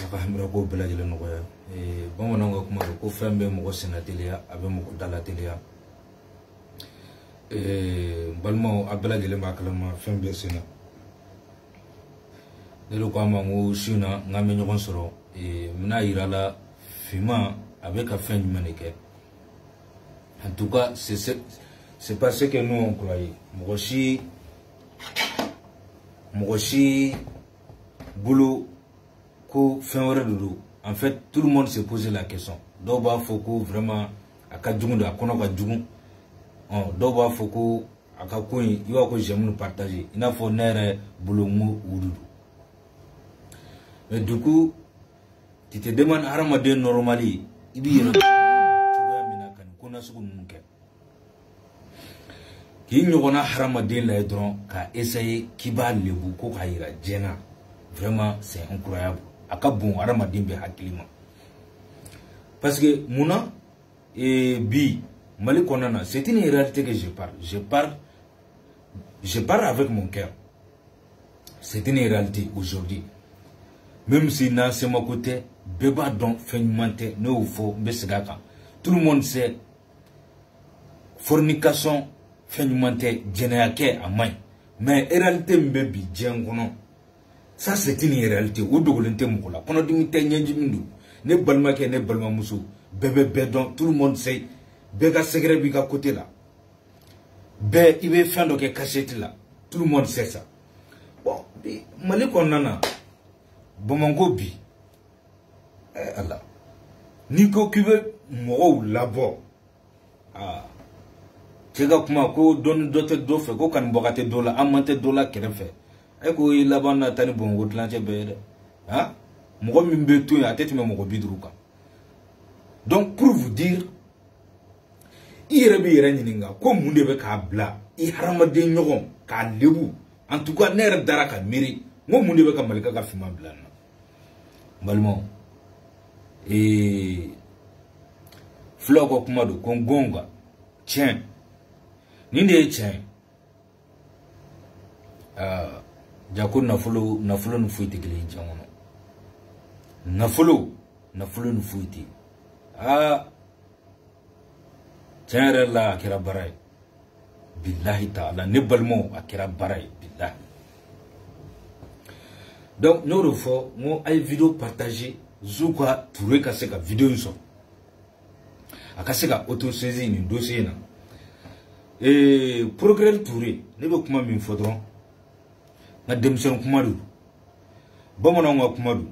Alhamdulillah ko bela jele no ya bamanango kuma ko fembe mo senatelia abe mo dalatelia balmo abela jele makalama fembe sena delo ko ma ngo shina ngame nyogon soro mina irala fima avec a fin du maneke. En tout cas c'est pas ce que nous on croyait. Mogoshi boulot ko fin dodo. En fait tout le monde s'est posé la question. Doba foko vraiment aka djumu da kono ka djumu. Doba foko aka koyi yo ko j'aime partager. Ina fo nere boulot mu wududu. Mais du coup tu te demandes Haramade normali ibi yero tuba mina kan kuna sugu nunke ki nyogona Haramade la dron ka essayer kiba lebu ko kayira jena vraiment c'est incroyable aka bon Haramade be hakilima parce que muna bi mali konana c'est une réalité que je parle avec mon cœur. C'est une réalité aujourd'hui. Même si dans ce côté beba donc feignementé ne faut besegaka. Tout le monde sait fornication feignementé généake à main. Mais réalité mbebi djengono. Ça c'est une réalité. Ou dogolente mukola. Kono dimite nyenjimindu. Ne balmake ne balmamusu. Bébé bedon tout le monde sait. Bega segre biga côté là. Bé ibe fin de cachette là. Tout le monde sait ça. Bon, mali konana. Bomango bi Allah niko kibe mo labo tega kuma ko don dote do fe ko kan bogate dola amante dola kerefe ay ko labana tani bongo tlanche be mo mi mbeto ya tete me mo bidruka. Donc pour vous dire irebe iranyininga ko munde be ka bla I Haramade nyogon ka lebu en tout cas ner daraka miri mo munde be ka malika ka fima blana Balmo flogo kumado kongonga chen ninde chen jako nafolo nufuiti gili jangono nafolo nufuiti chen rela akira barai billahi ta'ala ne balmo akira barai billahi. Donc nous refons moi ay vidéo partager zuka Touré ka seka vidéo so akaseka auto saisir ni dossier na progrès Touré ne be kuma min fodron na demson kuma du bamona ngwa kuma du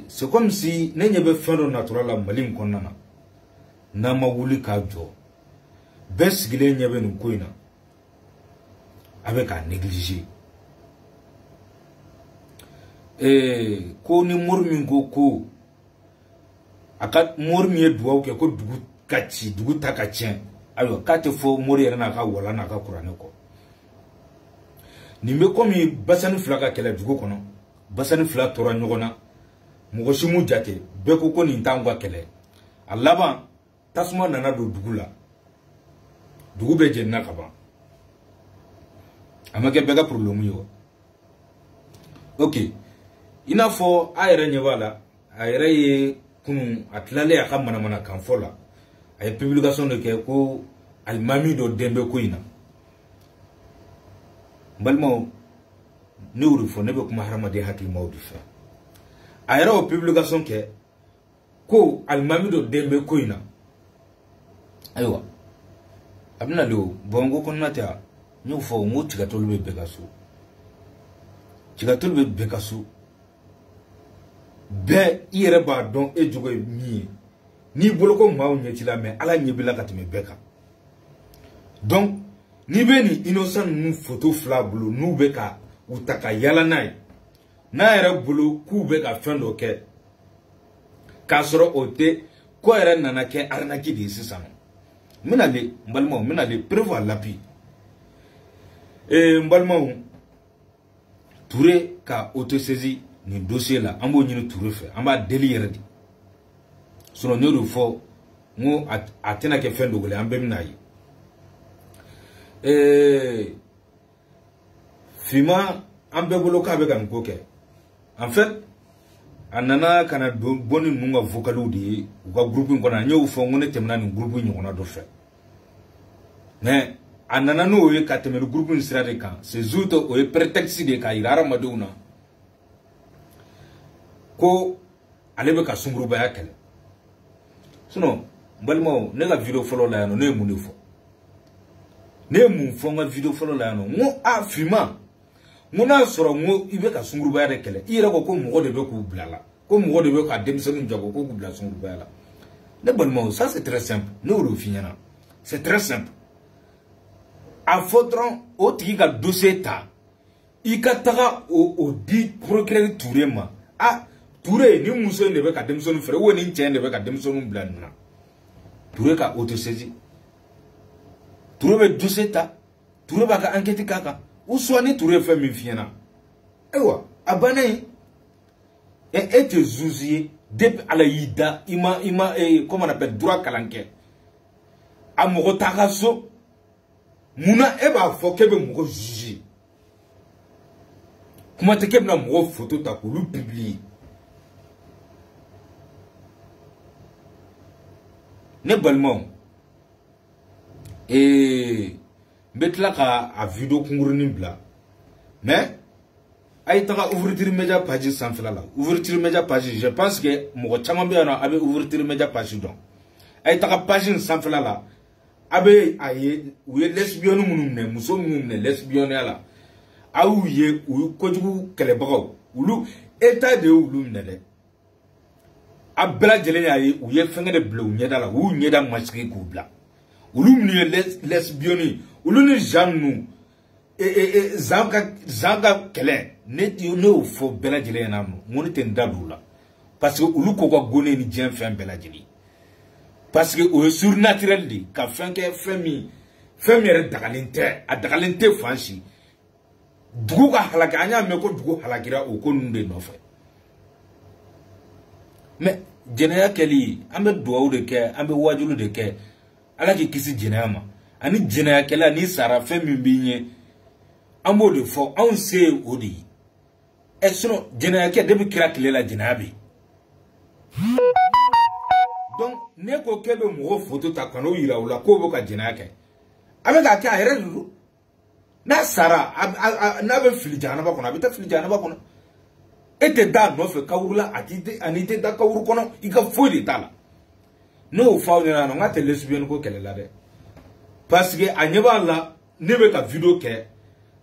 c'est comme si ne nyebe fendo natural malim konnana na mawuli ka jo bes gile nyebe nu koina avec un négligé. Ko ni mormi ko akat mormi e duwa ke ko dugu kachi dugu takachien ayo kate fo mori era na ka wala na ka kurane ko nimbe komi basani flaka kele dugu kono basani fla tora nyogona mugo shimu jate be ko ni ntangwa kele alaba tasuma nana do dugu la dugu be jenna ka ba amake bega problème yo. OK ina fo ayere nyewala ayere ye kunu atlale ya kamana mana kanfola ay publication de ke ko almami do dembe ko ina balmo neuru fo nebe kuma Haramade hakil mawdi fa ayere o publication ke ko almami do dembe ko ina aywa abna lo bongo konnata ñu fo mu tigatol be bekasu be ire ba don e jogo mi ni boloko maw nyeti la mais ala nyebila katime beka. Donc ni be ni innocent nu photo flablo nu beka utaka yala nay na ere bulu ku beka fendo ke kasoro ote ko ere nana ke arnaki di sisano minale mbalmo minale prévoir l'appui mbalmo Touré ka auto-saisi ni dossier là ambo nyinu Touré fait amba délire di sono nyodo fo ngo atena ke fendo gole ambe minayi fima ambe bolo ka be kan koke en fait anana kana boni nunga vocalu di uka groupe ngona nyo fo ngone temna ni groupe nyona do fe mais anana no ye katemelu groupe ni sira de kan c'est zuto o ye prétexte de ka irara maduna ko alebe ka sunguru ba yakele sinon balmo ne ga video follow la no ne muni fo ne mun fo nga video follow la no ngo a fima ngona soro ngo ibe ka sunguru ba yakele ira ko mo de be ku blala ko mo de be ka demsonu jago ko ku bla sunguru ba la ne balmo ça c'est très simple no lo finyana c'est très simple a faudron o tigi ka dossier ta ikataga o di procureur Touré ma a Touré ni muso ne be ka demsonu fere woni nche ne be ka demsonu blanna Touré ka autosaisi Touré be dossier ta Touré ba ka enquête kaka ou soit ni Touré fait mi fiena ewa abane et te zouzier depuis à la yida ima comment on appelle droit kalanke amogo tagaso muna eba fo kebe mogo juger kuma te kebe na mogo photo ta ko lu publier ne balmon betla ka a video kunguruni bla mais ay taka ouverture media page sans fila la ouverture media page je pense que mogo chama be na abe ouverture media page don ay taka page sans fila la abe aye uye lesbian munumne muso munumne lesbian ala awu ye u kojugu kelebagaw ulu état de ulu mnele abla jelen aye uye fenge de bleu nyeda la u nyeda maski ku bla ulu mni lesbian ulu ni jannu zanga kele ne no fo bela jelen na moni ten dadula parce que ulu ko ko gone ni jen fen bela jeli parce que au surnaturel di ka fen ke femi re dagalente fanshi dugu ka halaka anya me ko dugu halakira o ko nunde no fe mais jenaya keli ambe duwa de ke ambe wajulu de ke ala ki kisi jenaya ma ani jenaya kela ni sara femi binye ambo de fo on se odi et sinon jenaya ke debi kira kilela jenabi donc ne ko kebe mo photo ta kanu ira ula ko boka jenake abe ka ka ere lulu na sara na be filijana ba kono abita filijana ba kono ete da no fe kawurula atite anite da kawuru kono ika fodi tala no fa ni na no ngate lesbian ko kelela de parce que anyeba la ne be ka video ke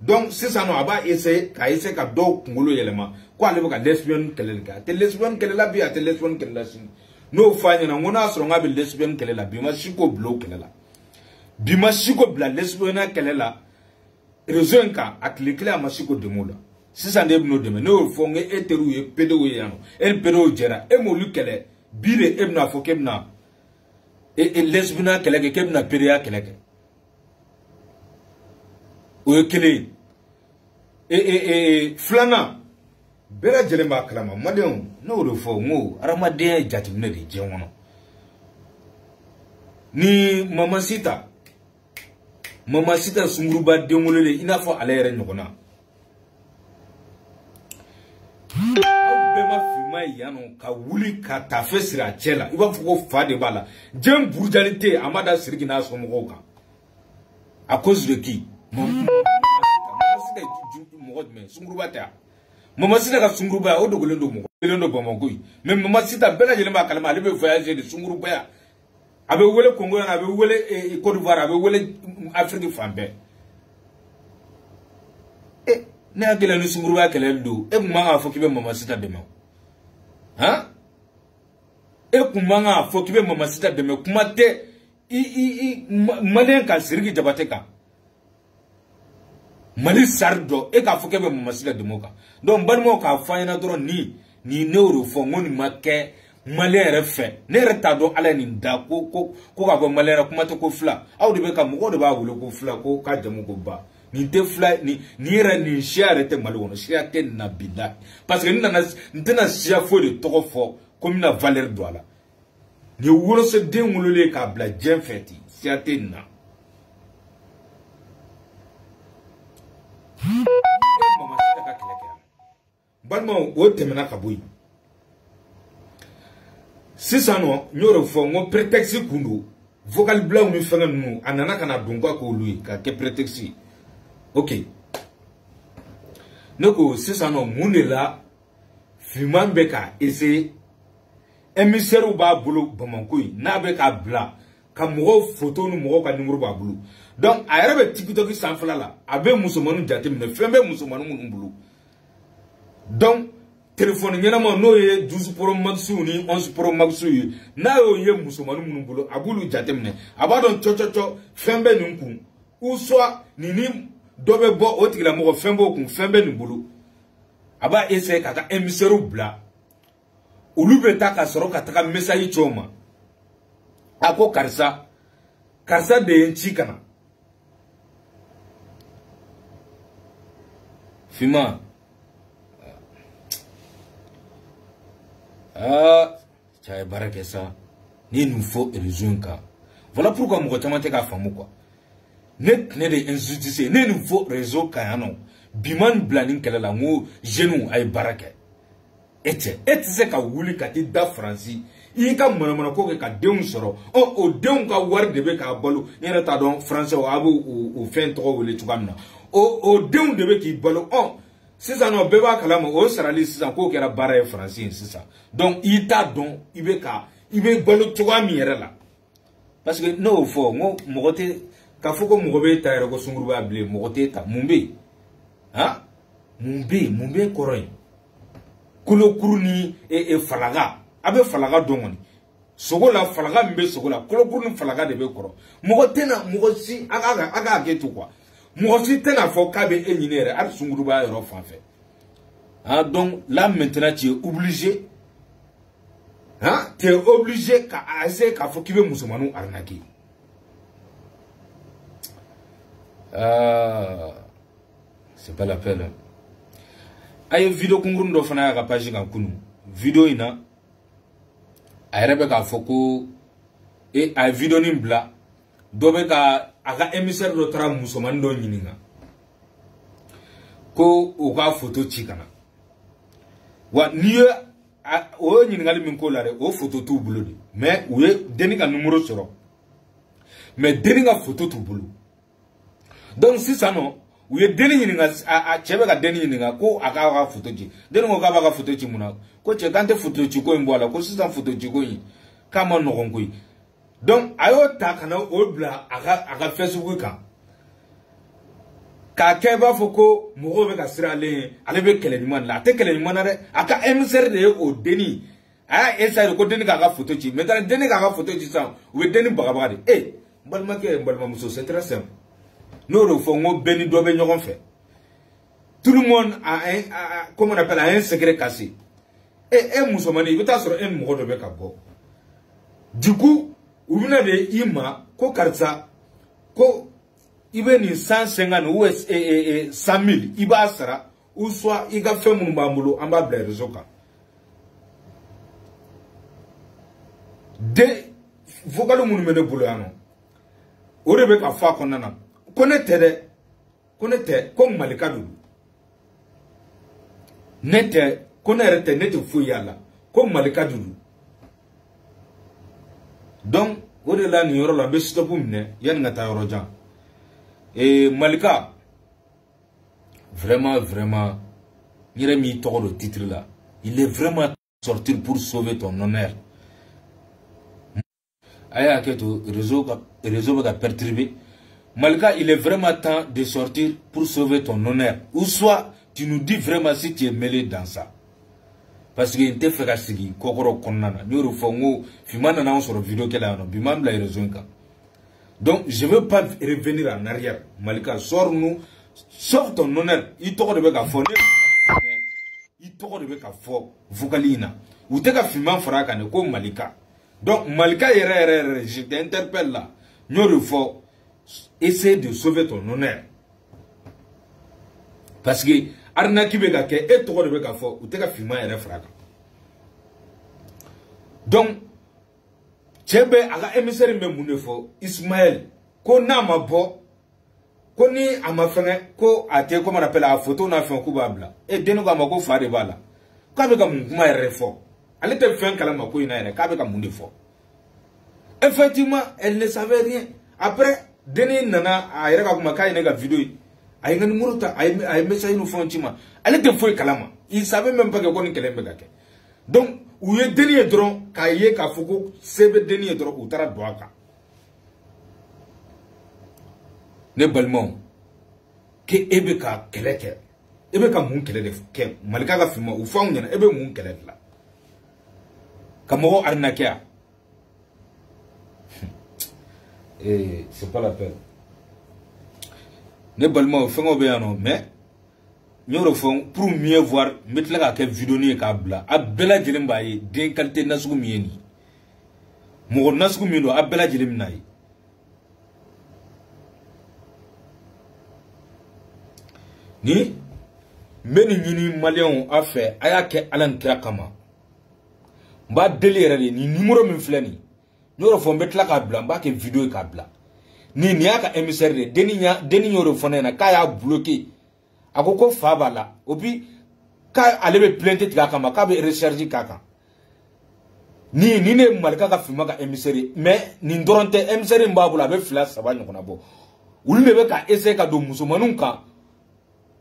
donc c'est ça no aba essayer ka do ngolo yelema ko ale be ka lesbian kelela te lesbian kelela bi ate lesbian kelela sin no fanya na ngona asro ngabe lesbian kelela bima shiko blow kelela bima shiko bla lesbian kelela raison ka atlikle amashiko demola sisa ndebno deme no fonge eteru ye pedo yano el pedo jera e mo lukele bire ebna fokebna e lesbian keleke kebna peria keleke o kele flana bela jelemba kalama malion no do fo ngo aramade jatimne de jenwono ni mama sita sunguruba dengolele ina fo alere nyogona bema fima yano ka wuli ka tafesira chela iba fo fa de bala jem bourdialité amada sirgi na so mo ka à cause de qui mama sita mo sunguruba ta mama sita ka sunguruba o dogolendo mo lendo bamako même mama sita bela jelemba kalama alebe voyager de sunguruba abe wele Congo abe wele Côte d'Ivoire abe wele Afrique fambe ne akela no sunguruba kelendo manga fo kibe mama sita dema ha manga fo kibe mama sita dema kuma te malen ka sirgi jabateka mali sardo ka fo kibe mama sita demoka donc banmo ka fayna dron ni neuro fo ngoni make malere fe ne reta do ala ni da ko ka go malere kuma to ko fla aw de be ka mo de ba wulo ko fla ko ka jamu ko ba ni te fla ni ra ni share te malo wono share te na bida parce que ni na share fo de to fo comme na valeur do ala ni wuro se de ngulo le ka bla jen feti share te na mama sita ka keleke balmo o temena ka boyi Si ça non, nous refons prétexte kundo. Vocal blanc nous faisons nous. Anana kana donga ko lui, ka prétexte. Ok. Noko si ça non, moun là. Fiman beka essayer. Émissaire ou ba boulot Bamako na beka bla. Ka mogo photo nous mogo ka numéro ba boulot. Donc a yɛrɛ bɛ TikTok sanfɛla la a bɛ musomanninw jateminɛ fɛn bɛ musomanninw minnu bolo donc téléphone ɲɛnama n'o ye 12 Pro Max ni 11 Pro Max ye n'a y'o ye musomanninw minnu bolo a b'olu jateminɛ a b'a dɔn cɔcɔcɔ fɛn bɛ nin kun ou soit ni dɔ bɛ bɔ o tigilamɔgɔ fɛn b'o kun fɛn bɛ nin bolo a b'a essayer ka taa émissaire bila olu bɛ taa ka sɔrɔ ka taga message ci o ma a ko karisa de ye n ci ka na. Fima. Tu as barré ça. Ni nous faut résoudre. Voilà pourquoi mon retard m'a famu quoi. Net de injustice. Ni nous faut résoudre kayano. Biman blaning kala la mo genou ay baraka. Et c'est ka wuli kati da Franci. I ka mona ko ka deun soro. O deun ka war de be ka balo. Ni ta don français o abu o fin to wole tukamna. O deun de be ki balo. Si ça non beba kalama o sarali si ça ko kera bara français si ça. Donc il t'a don il be balo tuwa mi yere la. Parce que no fo mo mogote ka foko mogobe ta yere ko sunguruba ble mogote ta mumbe. Hein? Mumbe koroy. Kulo kuruni e falaga. Abe falaga dongoni. Sogola falaga mbe sogola. Kulo kuruni falaga de be koro. Mogote na mogosi aga getu quoi. Moi aussi, tu as fait qu'à bénir, à son groupe à en fait. Donc là maintenant tu es obligé, tu es obligé qu'à essayer qu'à faut qu'il veut musulmano arnaquer. C'est pas la peine. Aïe vidéo qu'on groupe d'offre à page en kunu. Vidéo ina. Aïe Rebecca Foko et aïe vidéo nimbla. Dobeka aga émissaire de tra musoman do nyininga ko o ka photo chikana wa niye o nyininga li min ko lare o photo tu bulu mais ouye deni ka numéro soro mais deni ka photo tu bulu donc si ça non ouye deni nyininga a chebe ka deni nyininga ko aga ka photo chi deni ko ka ba ka photo chi muna ko che kante photo chi ko mbola ko si ça photo chi ko yi kama no ko yi. Donc, ayo ta kana obla aga Facebook kan. Ka keba foko mogo be ka sirale ale be kele ni man la te kele ni manare aka émissaire de o deni aya essayer ko deni ka photo ci maintenant deni ka photo ci ça ou deni baga de balma ke balma muso c'est très simple no ro fo ngo beni do be ñogon fait tout le monde a un comment on appelle un secret cassé muso mani bita sur un mogo do be ka bo du coup ou bien de ima ko karza ko ibe ni 150 ou 100,000 iba sara ou soit iga fait mun bambulo amba bla rezoka de vokalu mun mene bulo ano o rebe ka fa konana konete ko malika du nete konere nete fu yalla ko malika du. Donc, au-delà de l'euro, la bête stop mine, yann ngata eurojan. Et Malika, vraiment, il a mis tort le titre là. Il est vraiment sorti pour sauver ton honneur. Aya keto réseau va perturber. Malika, il est vraiment temps de sortir pour sauver ton honneur. Ou soit, tu nous dis vraiment si tu es mêlé dans ça. Parce que il te fait kasigi kokoro konnana nyoro fongo fimana na on sur vidéo kela no bimam la raison ka. Donc je veux pas revenir en arrière. Malika sort nous sauf ton honneur il toko de beka fone mais il toko de beka fo vokalina ou te ka fiman fraka ne ko Malika. Donc Malika je t'interpelle là nyoro fo essayer de sauver ton honneur. Parce que arnaki beka ke et toko de beka fo ou te ka fiman yere fraka. Donc chebe aga émissaire me munefo Ismaël ko na mabo ko ni amafene ko ate ko rappelle la photo na fait ko babla et denu ga mako fare bala ko be ga muma refo Elle était fin kalama ko ina ere ka be ka mundi fo. Effectivement, elle ne savait rien. Après, deni nana a ere ka kuma ka ina ga vidéo. Ay ngani muruta ay message no fontima. Elle était fo kalama. Il savait même pas que ko ni kelembe ga ke. Donc, où est deni dron ka ye ka foko sebe deni dron ou tara doaka. Ne balmon ke ebe ka keleke. Ebe ka mun kele de ke malika ga fima ou fa nyana ebe mun kele la. Kamoro arnakia. Et c'est pas la peine. Ne balmon fengo be ano mais nyoro fon pour mieux voir mettre la ka vidéo ni ka bla abela jelim baye den qualité nasugu mieni. Mo nasugu miendo abela jelim nayi. Ni meni nyini malion a fait aya ke alan kira kama mba délire ni numéro min flani nyoro fo betla ka bla mba ke vidéo ka bla ni aka émissaire de deni nyoro fo na ka ya bloqué akoko fa bala obi ka alebe plainte tika kama ka be recharger kaka ni ne malika ka fima ka émissaire mais ni ndoronte émissaire mba bula be flash saba nyokona bo ulube be ka essayer ka do musumanun ka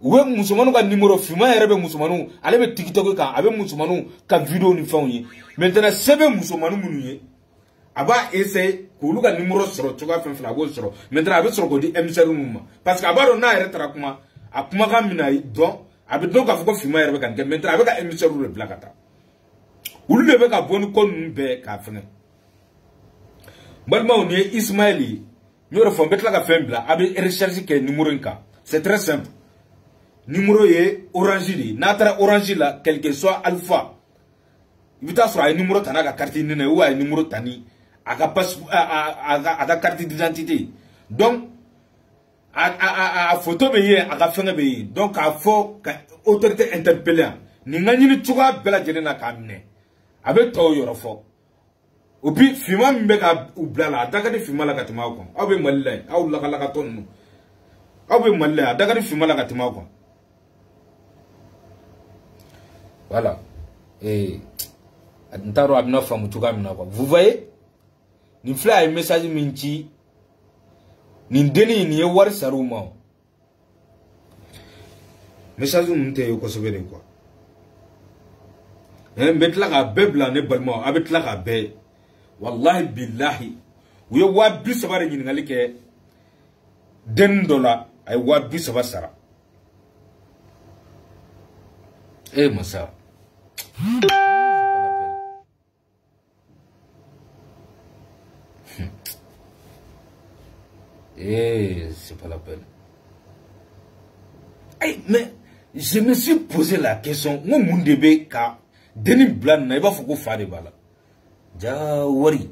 we musumanu ka numéro fima yere be musumanu ale be TikTok ka abe musumanu ka vidéo ni fon yi maintenant sebe musumanu munu yi aba essayer ko lu ka numéro soro tuka fen fla go soro maintenant abe soro ko di MCR muma parce que abaro na yere tara kuma akuma ka minai don abe don ka foko fima yere be kan maintenant abe ka MCR le blakata ulu le be ka bonu ko nbe ka fene balma on yi Ismaili nyoro fon betla ka fen bla abe recherche ke numéro nka c'est très simple. Numéro est orange li natara orange la quel que soit alpha ibita sur ay numéro tana carte d'identité ou ay numéro tani aka passeport aka carte d'identité donc a photo be ye aka fenga be ye donc a fo autorité interpellée ni ngani ni tuga bela jelena kamne abe to yoro fo obi fima mbe ka ublala daga de fima la katima ko abe malay aw la ka ton abe malay daga de fima la katima ko. Voilà. Et vous voyez, ni fla un message minchi, ni deni ni war saruma. Message minti yoko sebele quoi. Betla ka bebla ne balma, abetla ka be. Wallahi billahi. Uye wabi sabare ni ngalike $10 ay wabi sabasara. Eh massa. C'est pas la peine. Hey, mais je me suis posé la question. Mon monde de ka Denis Blanc n'a pas fait faire des balles. Jawari.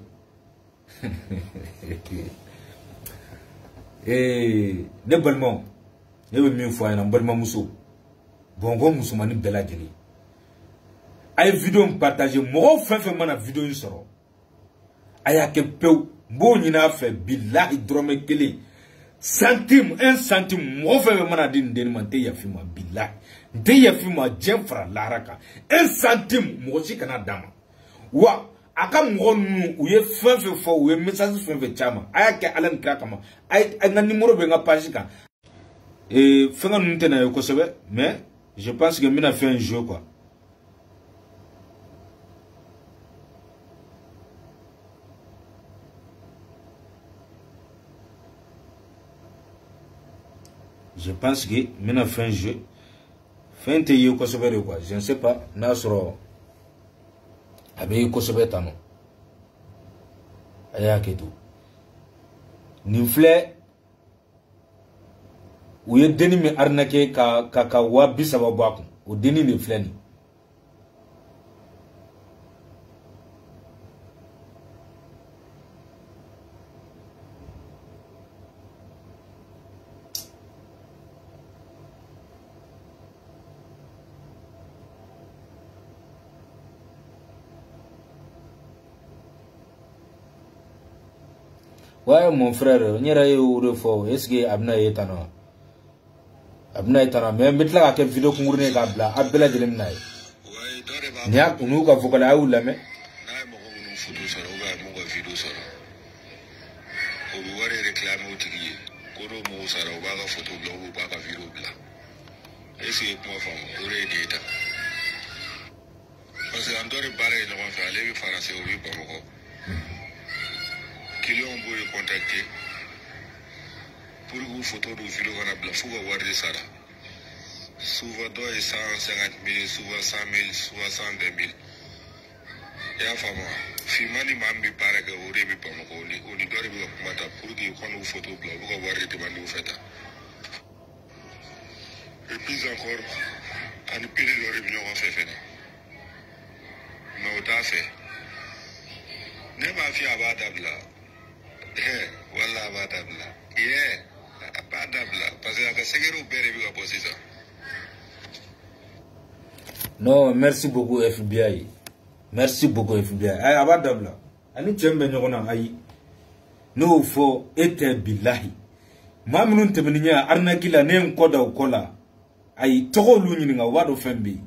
Ne balmon. Ne veut mieux faire un balmon mousso. Bongo musulmani bela jeli ay vidéo partager mo fait mana vidéo soro aya ke pew bo nyina fait billahi drome kele centime 1 centime mo fait mana din mante ya fima billahi de ya fima jemfra laraka 1 centime mo si kana dama wa aka mo nu uye fefe fo uye message fefe chama aya ke alan kra kama ay na numéro be nga page ka fenga nunte na yoko sebe mais je pense que Mina fait un jeu quoi. Je pense que Mina fait un jeu. Fait un théo quoi quoi. Je ne sais pas. Nasro. Abe ko sobe tano. Aya ketu. Nifle ou ye deni me arnaqué ka wabi sababu o deni ne fleni ouais mon frère nyera ye ou fo est-ce que abna yetano abna itana mais metla ka vidéo kungurne ka bla abela jelim nay Nya kunu ka fokala awu lame. Na mo ko nu photo sara o ba mo ko video sara. O bi wari réclamer o tigi ko do mo sara o ba ka photo blog o ba ka video bla. Esi ko fa mo re data. Parce que andore bare no fa ale bi français o bi ba mo ko. Client bo le contacter pour une photo de vidéo qu'on a bla fuga wari sara. Souvent do 150 000, souvent 100 000, souvent 120 000. Ya fama fimani mambi para ga ore bi pam ko ni dore bi ko mata pour que ko no photo blog ko wari de mandi feta. Et puis encore an pile dore bi no fait fene. No ta fait. Ne ma fi abadabla. Wala abadabla. Abadabla parce que ka segero bere bi ko posisa. Non, merci beaucoup FBI. Merci beaucoup FBI. Ay abadabla. Ani chembe nyogona ayi. No fo ete billahi. Mamunun temeninya arnakila ne nkoda ukola. Ayi togo lunyini nga wado fembi.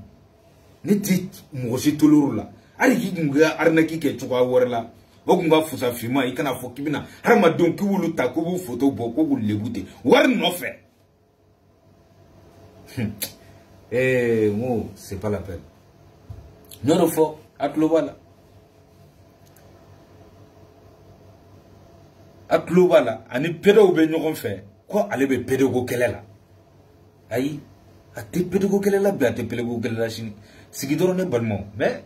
Niti mwoshi tulurula. Ari kinga arnaki ke chukwa worla. Okunga fusa fima ikana fo kibina. Harma donki wulu takubu foto boko wulebute. War nofe. Mo, c'est pas la peine. Non, faut, Atlobala. Atlobala, ani pédo benyon fait. Quoi, allez be pédago kelela. Aïe, a te pédago kelela, bien te pédago kelela chini. Ce qui donne un bon mot. Mais,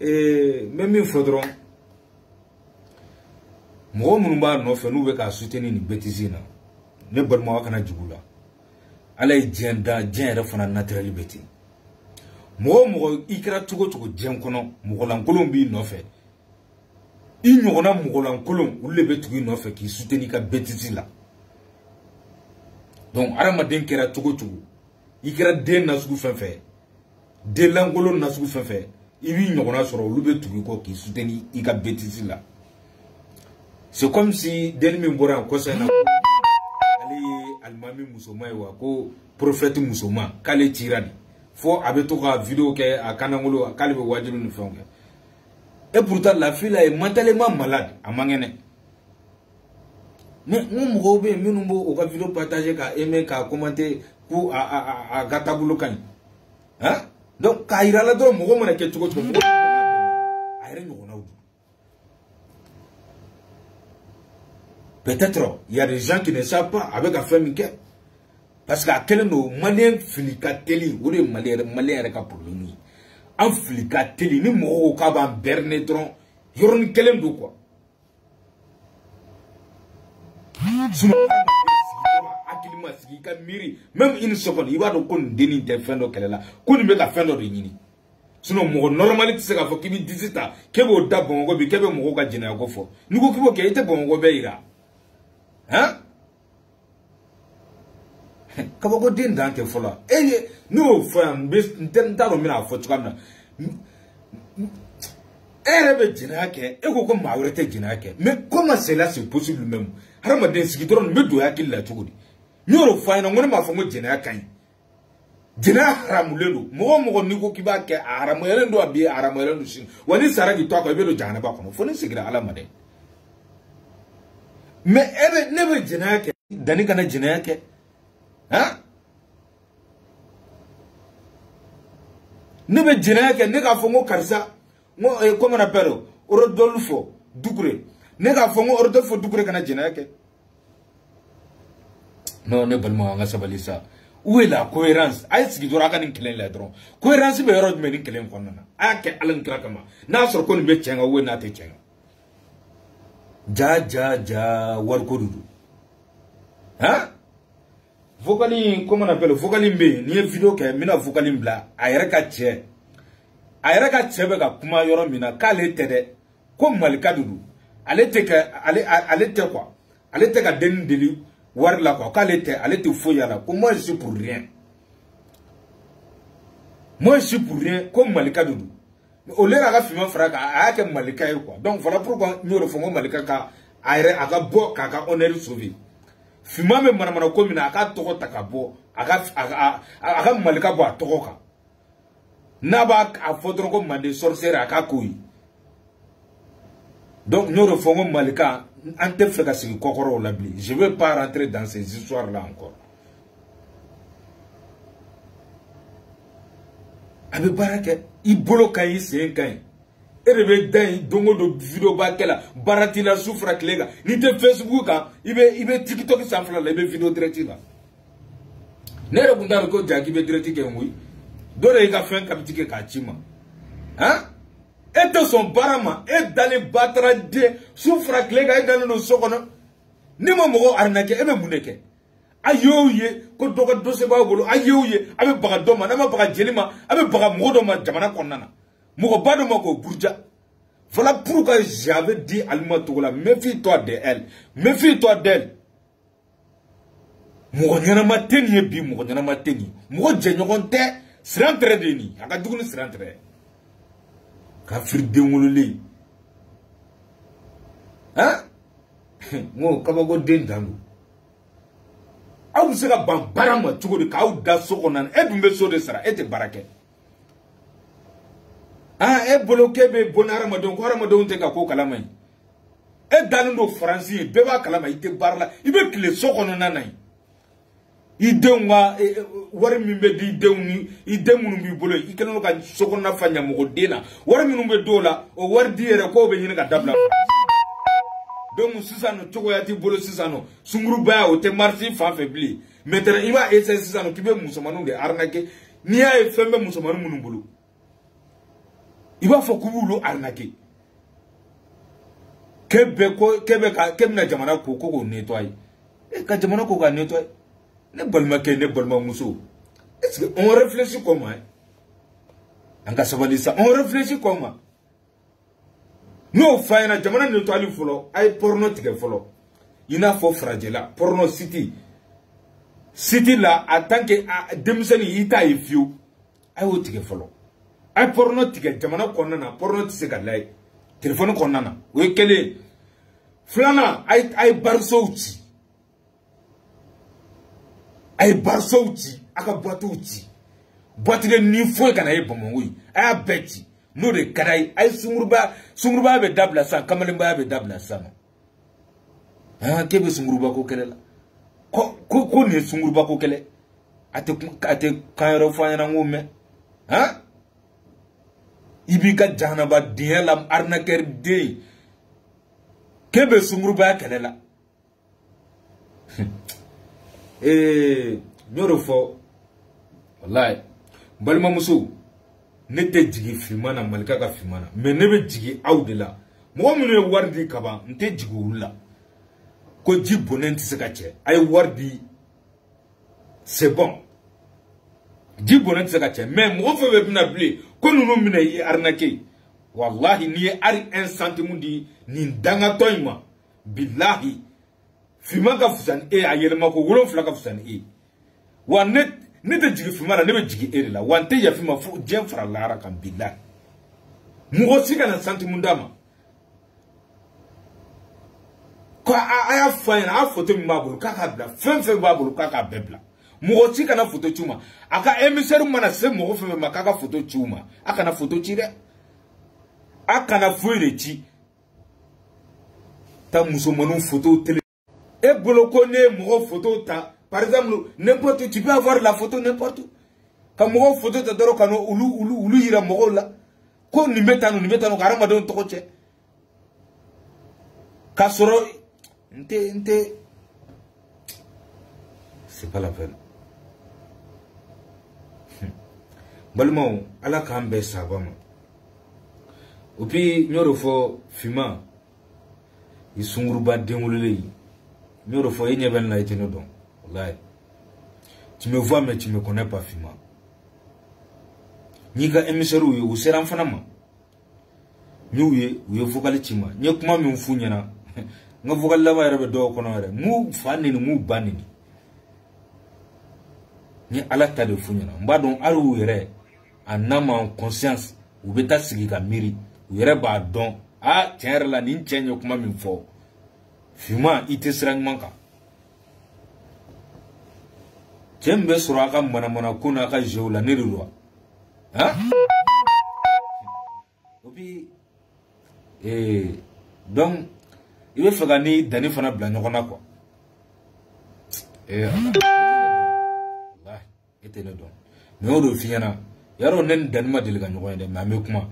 même il faudra. Moi, mon bar, non, fait nous, avec soutenir une bêtise. Ne bon mot, à Djiboula. Allez, jenda jenda fana naturel beti. Mo ikra tugo jenkono mugolan kolombi no fe. I nyogona mugolan kolom ulle betugi no fe ki soutenir ka betisi la. Donc arama den kera tugo ikra den na sugu fenfe. De langolo na sugu fenfe. Ibi nyogona soro ulle betugi ko ki soutenir ika betisi la. C'est comme si den mi mbora ko sana almami musulman wa ko prophète musulman kale tirani fo abeto ka vidéo ke akanangolo kale be wajiru ni fonga et pourtant la fille est mentalement malade amangene mais mon robé minumbo o ka vidéo partager ka aimer ka commenter pour a gatabulo kan hein donc ka irala do mo mo na ke tugo mo ayre no na. Peut-être il y a des gens qui ne savent pas avec la famille que parce que quel nos malien filika teli ou les malien reka problème en filika teli ni mo ka ban bernetron yorni kelen do quoi suma akilima sigi ka miri même une seconde il va do kon deni te fendo kelela ko ni be ka fendo de nyini sinon mo normalement c'est ka fo kibi 18 ans kebo da bongo bi kebe mo ka jina ko fo ni ko kibo ke ite bongo be ira. Hein? Kabako din danke fola. No fam best ntaro mina fo tukamna. Be jinake, ko mawrete jinake. Mais comment cela c'est possible même? Harama den sigidron me do yakilla tugudi. Nyoro fayna ngone ma fo mo jinaka. Jina haramulelo. Mo ni ko kibake haramulelo ndo abi haramulelo shin. Wani saragi to ko be do jana ba kono. Fo ni sigira alamade. Mais never jinake dani kana jinake hein never jinake ne ka fongo karsa mo comment on appelle Rodolfo Doucouré ne ka fongo Rodolfo Doucouré kana jinake non ne balma nga sabalisa où est la cohérence ay sigi dora kan kelen la dron cohérence be yoro me ni kelen konna ake alan krakama na sor ko ni be chenga we na te chenga ja war ko dudu hein vocali comment on appelle vocali mbe ni vidéo ke mina vocali bla ayere ka che be ka kuma yoro mina kale tede ko malika dudu ale te quoi ale te ka den deli war la quoi kale te ale te fo yala ko moi je suis pour rien ko malika dudu au lieu de faire frère à que malika quoi donc voilà pourquoi nous refondons malika ka aire aga bo kaka honneur sauvé fima me mana ko mina aka toko takabo aga malika bo toko ka Naba a fotoro mande sorcière aka koyi. Donc nous refondons Malika ante feka sigi kokoro labli. Je veux pas rentrer dans ces histoires là encore. Abe barake I bolo kayi sen kayi. Ebe dan dongo do video ba kela barati la soufra klega ni te Facebook ka ibe TikTok sanfla la ibe video direct la. Nere bunda ko jagi be direct ke ngui. Dore ga fen kapitike ka chima. Hein? Et son barama et dans les batra de soufra klega et dans no sokono. Ni mo mo arnake ebe muneke. Ayoye ko doga dose ba golo ayoye abe baga doma na ma baga jelima abe baga modo ma jamana konnana. Voilà pourquoi j'avais dit à l'Almatoula, méfie-toi d'elle. Méfie-toi d'elle. Mougonera mateni bi mougonera mateni. Mougo jenyogonte srantre deni. Aka duguni srantre. Ka fir dengolole. Hein? Mo kabago den dangu. Awu sega bambarama tugo de ka awu da sokonan e bimbe so de sara e te barake. Ah, e bloqué be bonara madon ko ramadon te ka ko kalamay e dalundo français beba kalama ite barla ibe kile sokono nanay idenwa wari mimbe di dewni idemunu bi bolo ikelo ka sokono na fanya mo dena wari minumbe dola o wari di ere ko be nyina ka dabla donc sisano chogo yati bolo sisano sunguru ba o te marti fa faibli metere iba ese sisano kibe musomanu de arnake ni ay fembe musomanu munubulu il va faut que arnaquer. Québec na jamana ko nettoyer. Et quand jamana ko ga nettoyer, ne balma muso. Est-ce qu'on réfléchit comment? En cas ça, on réfléchit comment? Nous faina jamana nettoyer folo, ay porno tike folo. Ina fo fragile porno city. City là en tant que demisani ita ifiu, ay o tike folo. Ay porno tige jamana konnana porno tise ka lay téléphone konnana o kele flana ay barsouti aka batouti batire ni foi kana e bomonwi ay beti no de karay ay sungurba be dabla san kamalimba be dabla san ah kebe sungurba ko kele la ko ne sungurba ko kele ate kayro fanyana ngome hein Ibika Janaba Dienlam Arnaker Day Kebe Sungruba Kelela Nyorofo Wallahi Balma Musu Nete jigi filmana malika ka filmana mais nebe jigi awdela mo mune wardi kaba nte jigi wula ko ji bonenti se ka che ay wardi c'est bon ji bonenti se ka che mais mo fe be na bli ko nunu mine yi arnake wallahi ni ari 1 centime di ni danga toyma billahi fima ka fusan e ayelma ko wolon fla ka fusan e wa net de jigi fima na nebe jigi e la wante ya fima fu jem fra lara kan billahi mo sika na centime ndama ko aya fayna a photo mi mabulu kaka bla fen babulu kaka bebla mo sika na photo chuma aka emissaire mana se mo fe makaka photo chuma aka na photo chire aka na fuire chi ta musomanu photo télé et bloqué mo photo ta par exemple n'importe tu peux avoir la photo n'importe où quand mo photo ta doro kano ulu ira mo la ko ni metano karama don to koche kasoro nte c'est pas la peine. Balmao ala kambe sabama opi nyorofo fima isunguruba dengolele nyorofo yenyeben la iteno don wallahi tu me vois mais tu me connais pas fima niga emiseru yo usera mfana ma nyuye uyo vokali chima nyekuma mi mfunyana nga vokali lama yarabe do kono re mu fanini mu banini ni ala ta de funyana mbadon aru yere anama en conscience ou beta sigika miri ou yere ba don a tiens la ni chenyo kuma mi fo fima ite srang manka Jembe suraka mana kuna ka jola nirwa hein donc il veut faire ni dani fana bla ñokona quoi wallahi etene don mais on do fiana yaro nen dani ma deliga ñokon de ma me kuma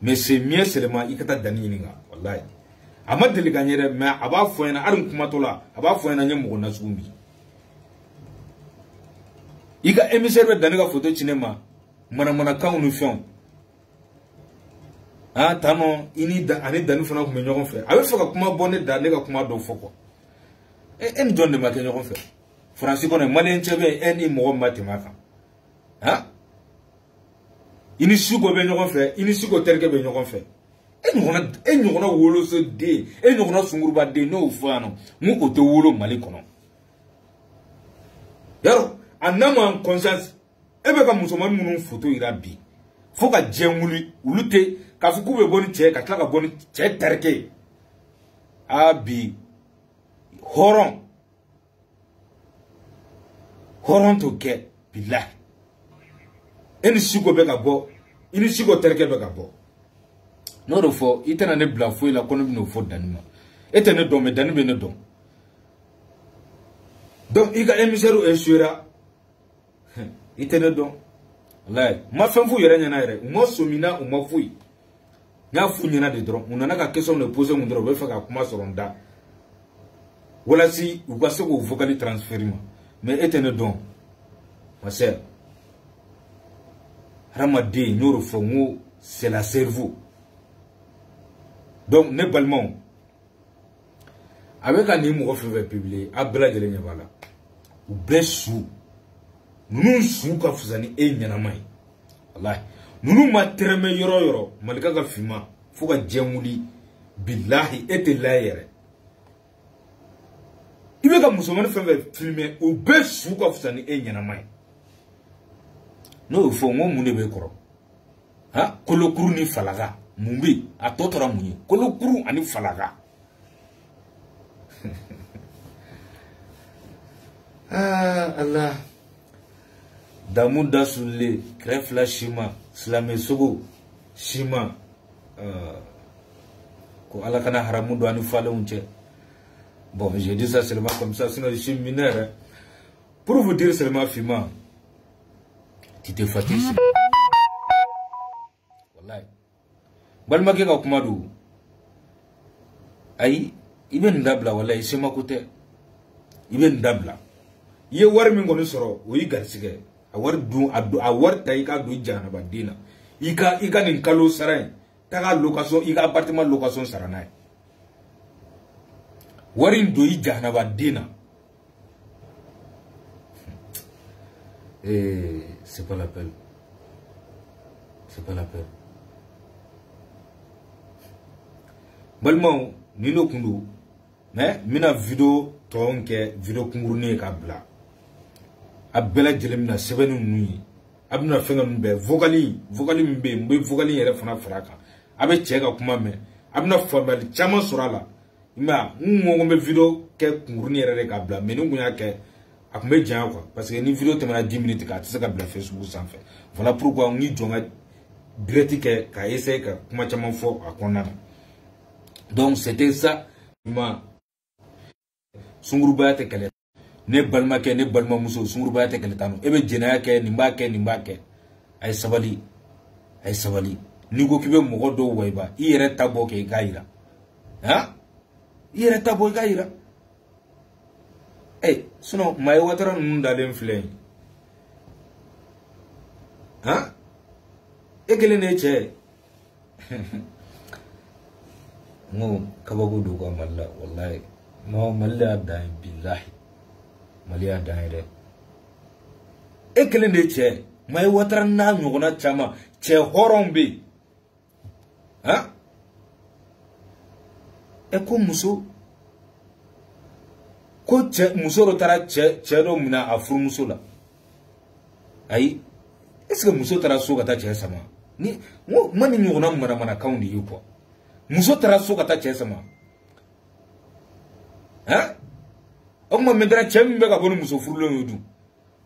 mais c'est mieux seulement ikata dani ni nga wallahi ama deliga ñere mais aba foyna arin kuma to la aba foyna ñem ko na sumbi ika émissaire dani ga photo cinéma mana kaunu fion ah tano ini da ani dani fana ko me ñokon fe abe fa kuma bonne da ne ga kuma do foko en donne ma ke ñokon fe France ko ne malien chebe en i mo matemaka ha ini sugo be ñokon fe ini sugo terke be ñokon fe en ñokona wolo so de en ñokona sungurba de no fano mu ko to wolo mali kono yaro anama conscience ebe ka musoman munun photo ira bi fo ka jenguli ulute ka fuku be boni che ka klaka boni che terke abi horon to ke billah eni sigo be ka bo ini sigo terke be ka bo no do fo itena ne bla fo la kono bi no fo danima etene do me danime ne do donc iga émissaire esura itene do wallahi ma fen fu yere nyana yere mo somina o ma fu nya fu nyana de dron unana ka question ne poser mun dron be fa ka kuma soronda wala si u ga se ko vocal transfèrement mais etene do ma sœur ramadi nyoro fo ngo c'est la cerveau donc ne balmon avec un numéro fait publier abla de l'enyabala ou blessu nous sou ka fuzani e nyanamai wallahi nous ma treme yoro malika ka fima fuka jemuli billahi ete layere ibe ka musoman fe filmer ou blessu ka fuzani e nyanamai no fo ngo mune be koro ha kolokuru ni falaga mumbi atotora munyi kolokuru ani falaga ah Allah damuda sulle krefla shima slame sogo shima ko ala kana haramu do ani fala unche bon j'ai dit ça seulement comme ça sinon je suis mineur pour vous dire seulement fima tu te fatigues wallahi balma ke ka kuma do ay iben dabla wallahi sema kote iben dabla ye war mi ngoni soro o yi garsige a war du a war tay ka du jana ba dina ika nin kalo saray taga location ika appartement location saranay warin do yi jana ba dina c'est pas la peine balmo nino kundu mais mina video tonke video kungurune ka bla abela jelemina sebenu nui abna fenga mbe vocali mbe vocali yere fana fraka abe cheka kuma me abna famali chama surala ima ngo mbe video ke kungurune yere ka bla mais ngunya ke akumbe jan quoi parce que ni video temana 10 minutes ka tsa ka bla Facebook sans fait voilà pourquoi ngi jonga direct ke ka essayer ka kuma chama fo akona donc c'était ça ma sunguruba te kale ne balma ke ne balma muso sunguruba te kale tano ebe jenaya ke nimba ke ay sabali ni go kibe mo do wayba ire tabo ke gaira ha ire tabo gaira sinon may watara nun dalen flay ha egele ne che ngo kabago do ko malla wallahi no malla da billahi maliya da ire ekele che may watara na ngona chama che horombe ha eko muso ko che muso ro tara che ro mina afuru muso la ai est-ce que muso tara so kata che sama ni mo mani ngona mana kaundi yuko muso tara so kata che sama ha ogma mendra chembe ka bonu muso furlo yodu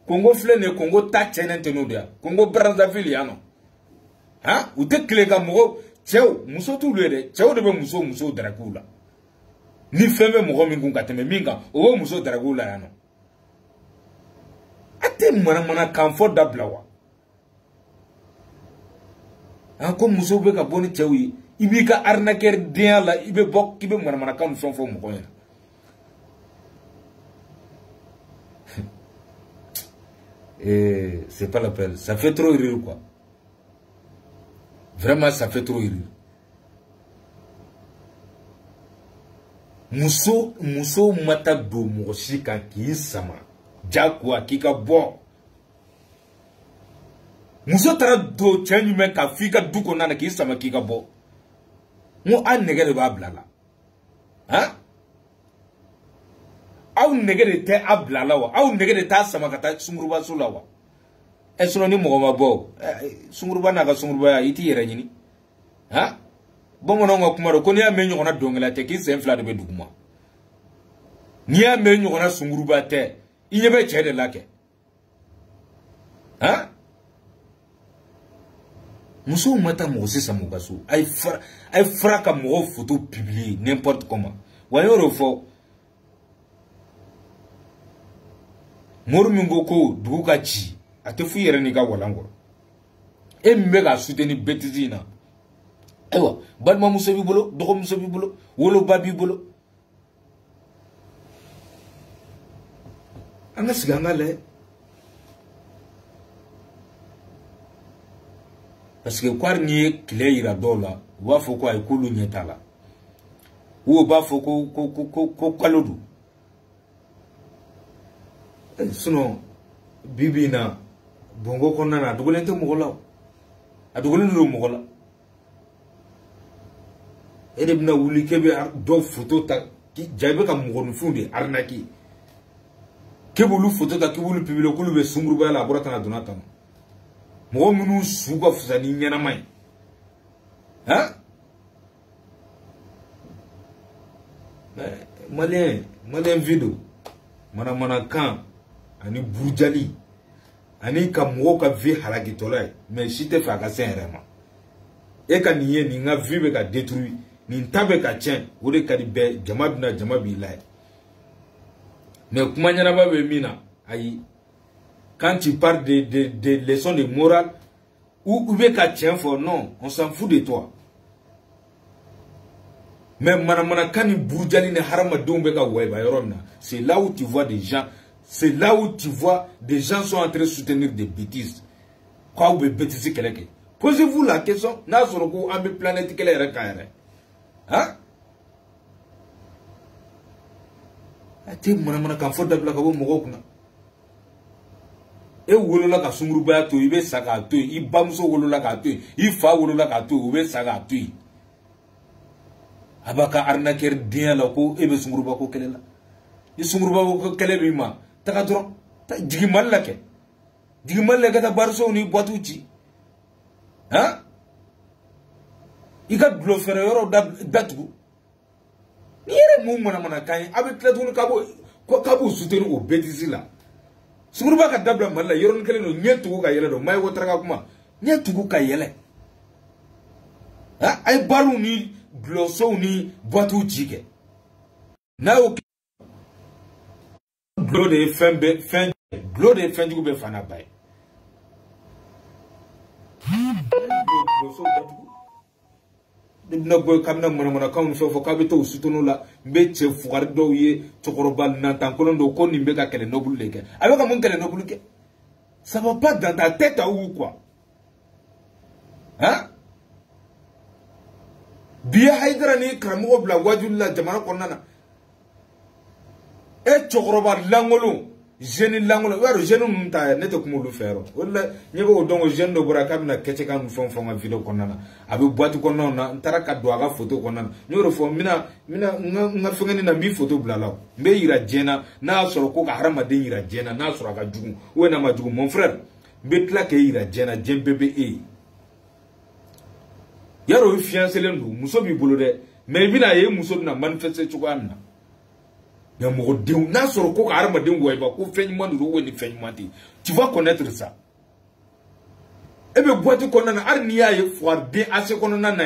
Congo flene Congo ta chenen teno dia Congo Brazzaville yano hein ou te kile ka mogo cheo muso tu le cheo de be muso dragula ni feme mogo min kun ka teme minga o muso dragula ya no ate mana comfort da blawa an ko muso be ka boni cheo yi ibi ka arnaquer dia la ibe bok kibe mana kan fon fo mogo ya et c'est pas la peine, ça fait trop rire quoi. Vraiment ça fait trop rire. Muso mata do moshika ki sama. Jakwa ki ka bo. Muso tara do change men ka fika duko nana ki sama ki ka bo. Mo an nege de ba blala. Hein? Aw nege de te ablala wa aw nege de ta sama kata sunguruba sula wa esro ni mogo mabo sunguruba na ka sunguruba iti yere nyini ha bomono ngo kumaro ko ni amenyo kona dongela te ki sen fla de be duguma ni amenyo kona sunguruba te inyebe chede lake ha muso mata mo sisa mo gaso ay fraka mo photo publier n'importe comment wayoro fo Morumingo ko duga chi ate fu yere ni ga walangoro e mega soutenir betizina ewa balma muso bi bolo dogo muso bi bolo wolo babi bolo anga siganga le parce que kwar ni kile ira dola wa fo ko ay kulu nyetala wo ba fo ko kalodu sinon bibi na bongo konna na dugulente mogola adugulente do mogola ede bina wuli kebe do photo ta ki jaibe ka mogonu funde arnaki kebulu photo ta kebulu pibilo kulu be sunguru ba la borata na donata mo munu suga fusani nyana mai ha malien video mana kan ani burjali ani ka mogo ka vie halaki tolay mais si te fa ka senrema e ka niye ni nga vie be ka détruire ni tabe ka tien o de ka di be jama bi lay mais kuma nyana ba be mina ayi quand tu parles de leçons de morale ou be ka tien for non on s'en fout de toi mais mana kani burjali ne harama dombe ka weba yorona c'est là où tu vois des gens. C'est là où tu vois des gens sont en train de soutenir des bêtises. Quoi vous bêtises quelqu'un? Posez-vous la question. N'a sur le ambi planète quelle est la hein? Ati mana comfortable ka bo mogo kuna. E wolola ka sunguruba to ibe saka to ibamso wolola ka to ifa wolola ka to ube saka to. Abaka arnaquer dia la ko ebe sunguruba ko kelela. Ni sunguruba ko kelebe ma. Taka dron digi mallake ta barso ni boituci hein ika glo fere yoro datu ni yere mu mana kan avec la dun kabo soutenir au bêtise là suruba ka dabla malla yoro kele no nyetu ka yele do may wotra kuma nyetu ka yele ha ay balu ni glo so ni boituci ke na o Glo de fin du be fana bay. Dibna boy kamna mana kan fo kabito sutuno la mbeche fugar do ye tokorobal nan tankolo do ko ni mbeka kele nobul leke. Avec mon kele nobul ke. Ça va pas dans ta tête ou quoi? Hein? Biya haidra ni kramo bla wajul la jamana konnana. E chokoroba langolo jeune langolo waro jeune munta neto kumulu fero wala nyego dongo jeune do bura kamna kece kan fon video konnana abi boîte konnana ntara ka do aga photo konnana nyoro fo mina nga fengeni na mi photo blala mbe yira jena na soro ko ka harama de yira jena na soro ka jugu we na majugu mon frère mbe tla ke yira jena jembebe yaro fiancé lendu muso bi bolo de mais bina ye muso na manifester chukwamna ya mo dew na soro ko ka arma den woy ba ko feñ man ro woni feñ mati tu vas connaître ça ebe boîte kɔnɔna na ari ni y'a ye foire ase kɔnɔna na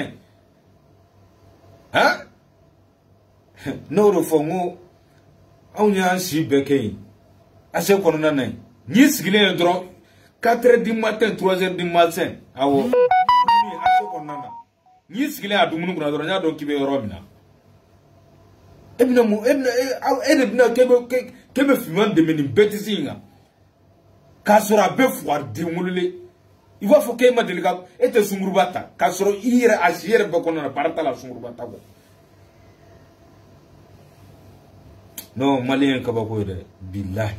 hein n'o de fɔ ngo anw y'an si bɛɛ kɛ yen ase kɔnɔna na ni sigilen ye dɔrɔn 4h du matin 3h du matin awɔ ase kɔnɔna na ni sigilen a dumuni kunna dɔrɔn y'a dɔn k'i bɛ yɔrɔ min na e bɛna mun e de bɛna k'e bɛ finman dɛmɛ nin bêtise in kan k'a sɔrɔ a bɛ foire den wololen il va faut que ma deli ka e tɛ sunguruba ta k'a sɔrɔ i yɛrɛ a si yɛrɛ bɛɛ kɔnɔna na baara t'a la sunguruba ta kɔ non maliyɛn kabako ye dɛ bilahi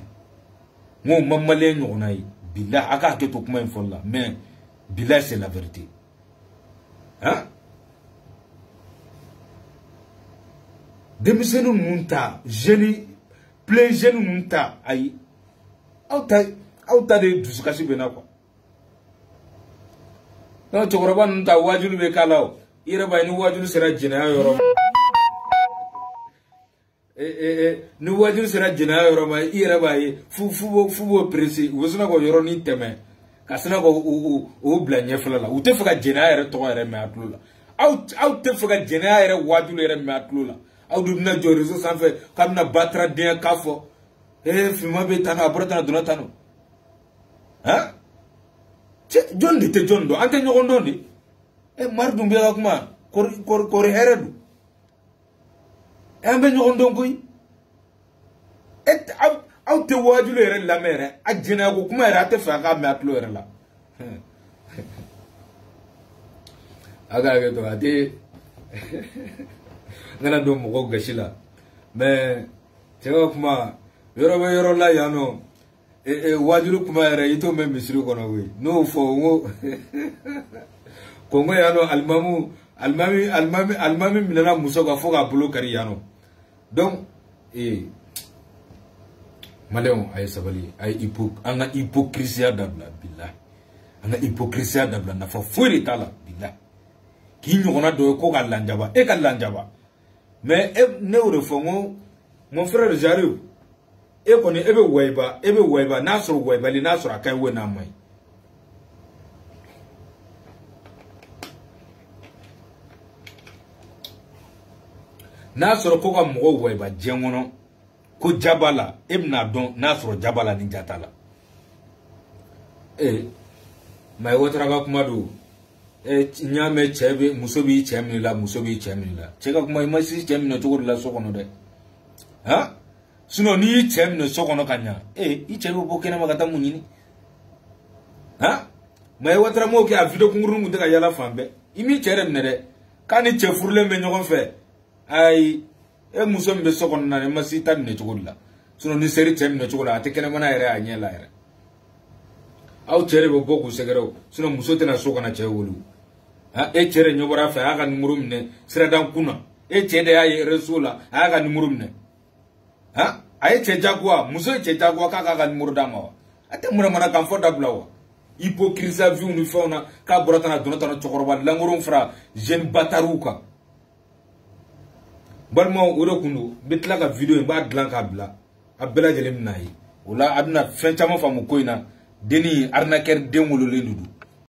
n ko ma maliyɛn ɲɔgɔnna ye bilahi a ka hakɛ to kuma in fɔli la mais bilahi c'est la vérité hein denmisɛnnin ninnu ta jeune plein jeune ninnu ta ayi aw ta de dusukasi bɛ na quoi non cɛkɔrɔba ninnu ta wajibi bɛ k'a la o i yɛrɛ b'a ye ni wajibi sera jɛnɛya yɔrɔ ni wajibi sera jɛnɛya yɔrɔ ma i yɛrɛ b'a ye fu b'o presse u bɛ sina k'o yɔrɔnin tɛmɛ ka sina k'o bila ɲɛfɛla la u tɛ fɛ ka jɛnɛya yɛrɛ tɔgɔ yɛrɛ mɛn a tulo la aw tɛ fɛ ka jɛnɛya yɛrɛ wajibi yɛrɛ mɛn a tulo la aw dun bɛna jɔ réseau sanfɛ k'a bɛna bataraden k'a fɔ finman bɛ tan a bɔra tan a donna tan o hein jɔn de tɛ jɔn dɔn an tɛ ɲɔgɔn dɔn de mari dun bɛ ka kuma kɔri hɛrɛ dun an bɛ ɲɔgɔn dɔn koyi aw tɛ wajibi yɛrɛ lamɛn yɛrɛ a jɛnɛya ko kuma yɛrɛ a tɛ fɛ a k'a mɛn a tulo yɛrɛ la a ka hakɛ to a tɛ n kana don mɔgɔw gasi la mais cɛ ka kuma yɔrɔ bɛ yɔrɔ la yan nɔ wajulu kuma yɛrɛ i t'o mɛn misiri kɔnɔ koyi n'o fɔ n ko ko n ko yan nɔ alimami minɛna muso kan fo k'a bolo kari yan nɔ donc maliyɛnw a ye sabali a ye an ka hypocrisia dabila bilahi an ka hypocrisia dabila nafa foyi de t'a la bilahi k'i ɲɔgɔnna dɔ ye ko ka lanjaba e ka lanjaba mais ne y'o de fɔ n ko mon frère j'arrive e kɔni e bɛ wayiba n'a sɔrɔ wayibali n'a sɔrɔ a ka ɲi wo n'a ma ɲi n'a sɔrɔ ko ka mɔgɔw wayiba diɲɛ kɔnɔ ko ja b'a la e bɛna dɔn n'a sɔrɔ ja b'a la ni ja t'a la Mayi Watara ka kuma do n y'a mɛn cɛ bɛ muso b'i cɛ minɛ la muso b'i cɛ minɛ la cɛ ka kuma i ma si cɛ minɛ cogo de la so kɔnɔ dɛ han sinon n'i y'i cɛ minɛ so kɔnɔ ka ɲa i cɛ bɛ bɔ kɛnɛma ka taa mun ɲini han Mayi Watara m'o kɛ a video kunkurunin kun tɛ ka yala fan bɛɛ i m'i cɛ yɛrɛ minɛ dɛ k'a ni cɛ furulen bɛ ɲɔgɔn fɛ ayi muso min bɛ so kɔnɔ na i ma si ta minɛ cogo de la sinon ni seri cɛ minɛ cogo la a tɛ kɛnɛmana yɛrɛ a ɲɛ la yɛrɛ aw cɛ de bɛ bɔ k'u sɛgɛrɛ o sinon muso tɛna so kana cɛ wolo e cɛ de ɲɛ bɔra fɛ a y'a ka numéro minɛ siradan kun na e cɛ de y'a ye réseau la a y'a ka numéro minɛ a ye cɛ jagoya muso ye cɛ jagoya k'a k'a ka numéro d'a ma wa a tɛ manamanakan fɔ dabila wa hypocrisie viw ni fɛnw na k'a bɔra tan a donna tan cɛkɔrɔba lankolon fara jeune bâtardw kan balimaw o de kun do n bɛ tila ka video in n b'a dilan k'a bila a bɛɛ lajɛlen bɛna ye o la a bɛna fɛn caman faamu ko in na denni arnaqueur den wololen de don